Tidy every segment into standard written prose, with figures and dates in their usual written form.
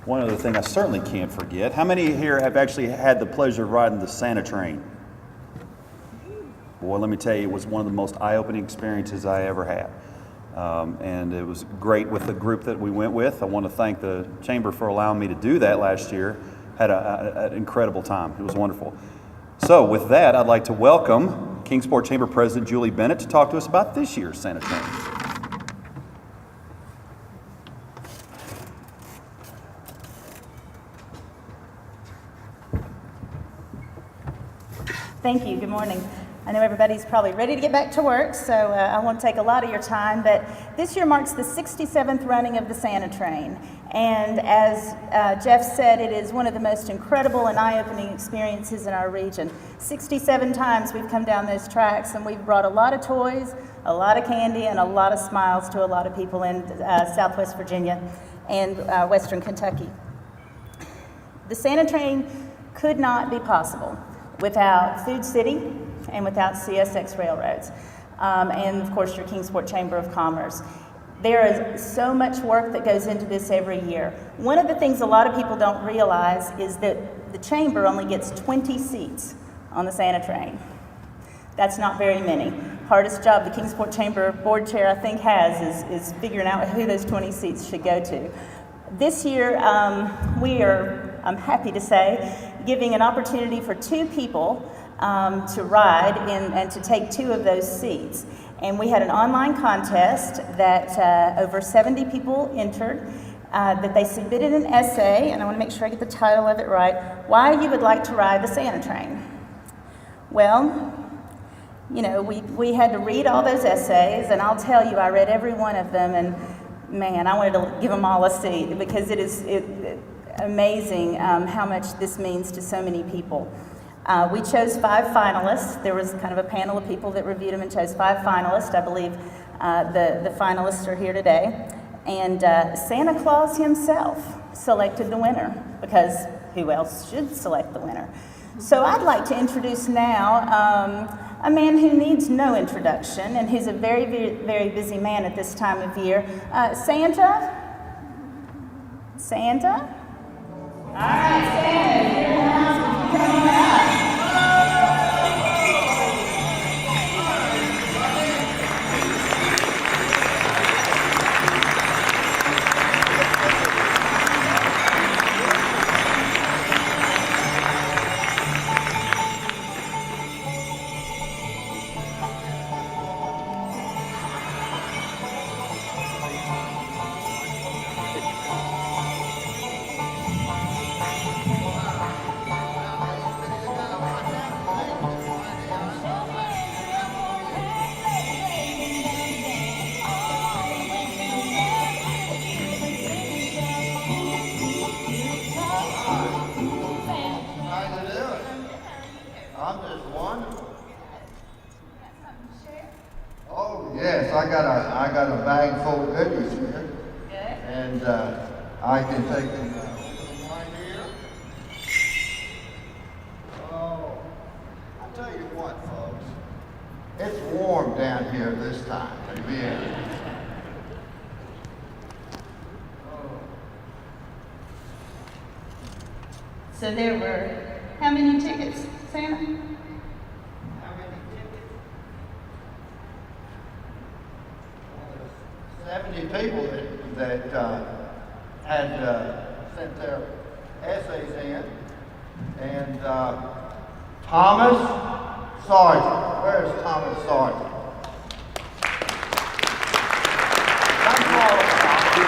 One other thing I certainly can't forget. How many here have actually had the pleasure of riding the Santa train? Boy, let me tell you, it was one of the most eye-opening experiences I ever had. And it was great with the group that we went with. I want to thank the Chamber for allowing me to do that last year. Had an incredible time. It was wonderful. So with that, I'd like to welcome Kingsport Chamber President Julie Bennett to talk to us about this year's Santa train. Thank you. Good morning. I know everybody's probably ready to get back to work, so I won't take a lot of your time, but this year marks the 67th running of the Santa train. And as Jeff said, it is one of the most incredible and eye-opening experiences in our region. 67 times we've come down those tracks, and we've brought a lot of toys, a lot of candy, and a lot of smiles to a lot of people in Southwest Virginia and Western Kentucky. The Santa train could not be possible without Food City and without CSX Railroads, and of course your Kingsport Chamber of Commerce. There is so much work that goes into this every year. One of the things a lot of people don't realize is that the Chamber only gets 20 seats on the Santa train. That's not very many. Hardest job the Kingsport Chamber Board Chair I think has is figuring out who those 20 seats should go to. This year we are, I'm happy to say, giving an opportunity for 2 people to ride and to take 2 of those seats. And we had an online contest that over 70 people entered, that they submitted an essay, and I want to make sure I get the title of it right, Why You Would Like to Ride the Santa Train. Well, you know, we had to read all those essays, and I'll tell you, I read every one of them, and man, I wanted to give them all a seat because it is amazing how much this means to so many people. We chose 5 finalists. There was kind of a panel of people that reviewed them and chose 5 finalists. I believe the finalists are here today. And Santa Claus himself selected the winner, because who else should select the winner? So I'd like to introduce now a man who needs no introduction, and who's a very, very, very busy man at this time of year. Santa? Santa? All right, Santa, you're in the house. Come on out. I got a bag full of goodies here. Good. And I can take them right here. Oh, I'll tell you what, folks. It's warm down here this time of year. So there were how many tickets, Santa? 70 people that had sent their essays in. And Thomas Sargent. Where's Thomas Sargent? Come forward, Thomas.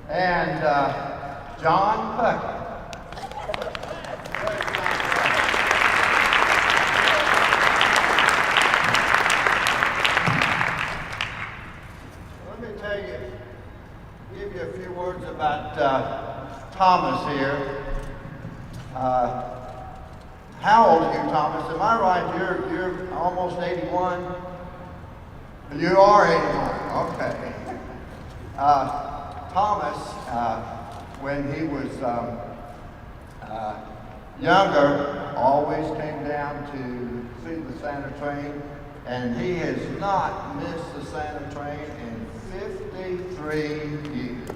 And John Puckett. Give you a few words about Thomas here. How old are you, Thomas? Am I right? You're almost 81? You are 81, okay. Thomas, when he was younger, always came down to see the Santa train, and he has not missed the Santa train in 50 53 years.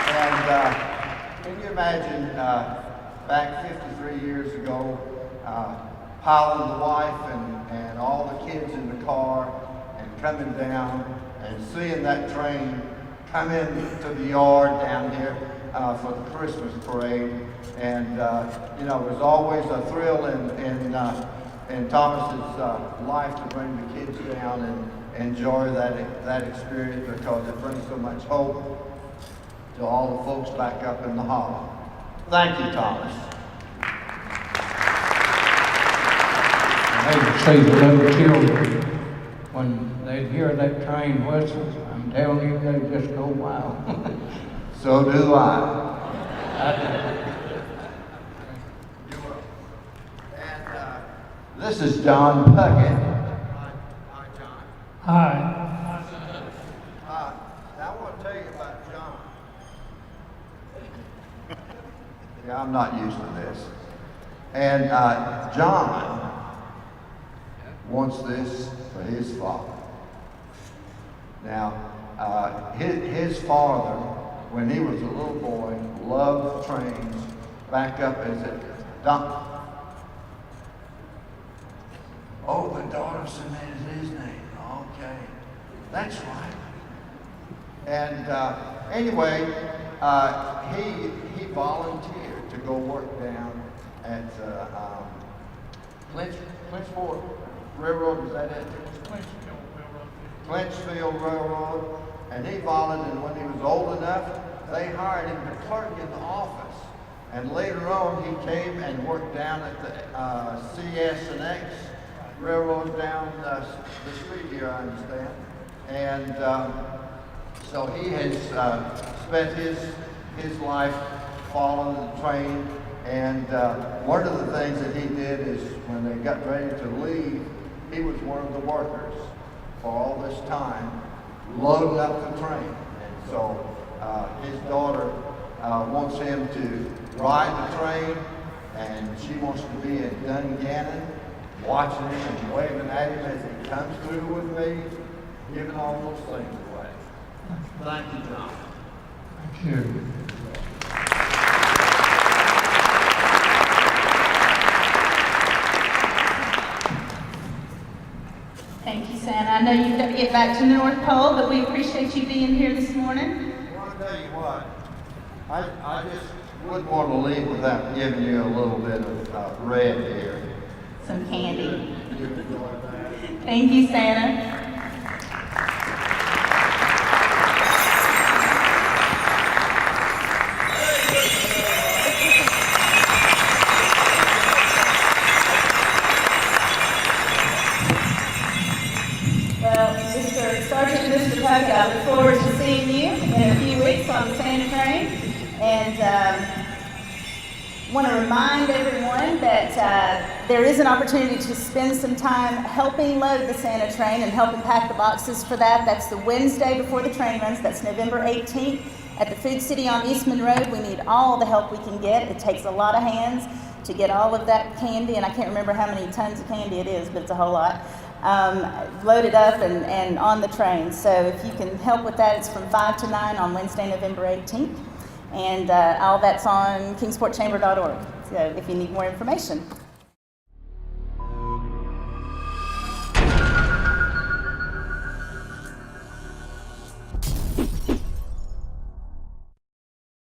And can you imagine back 53 years ago, piling the wife and all the kids in the car and coming down and seeing that train come into the yard down here for the Christmas parade. And, you know, it was always a thrill in Thomas's life to bring the kids down and enjoy that experience, because it brings so much hope to all the folks back up in the hollow. Thank you, Thomas. They would see the little children when they'd hear that train whistle. I'm telling you, they just go wild. So do I. And this is John Puckett. Hi, John. Hi. Now I want to tell you about John. Yeah, I'm not used to this. And John wants this for his father. Now, his father, when he was a little boy, loved trains back up as it dumped. Oh, the daughter submitted his name. Okay, that's right. And anyway, he volunteered to go work down at Clinchport Railroad. Is that it? Clinchfield Railroad. And he volunteered, and when he was old enough, they hired him to clerk in the office. And later on, he came and worked down at the CS&X Railroad down the street here, I understand. And so he has spent his life following the train. And one of the things that he did is when they got ready to leave, he was one of the workers for all this time, loading up the train. And so his daughter wants him to ride the train, and she wants to be at Dungannon, watching him and waving at him as he comes through with me, giving all those things away. Thank you, John. Thank you. Thank you, Santa. I know you've got to get back to the North Pole, but we appreciate you being here this morning. I want to tell you what, I just wouldn't want to leave without giving you a little bit of red here. Some candy. Thank you, Santa. Well, Mr. Sergeant and Mr. Puck, I look forward to seeing you in a few weeks on the Santa train. And want to remind everyone that there is an opportunity to spend some time helping load the Santa train and helping pack the boxes for that. That's the Wednesday before the train runs. That's November 18th at the Food City on Eastman Road. We need all the help we can get. It takes a lot of hands to get all of that candy, and I can't remember how many tons of candy it is, but it's a whole lot, loaded up and on the train. So if you can help with that, it's from 5 to 9 on Wednesday, November 18th. And all that's on kingsportchamber.org, so if you need more information.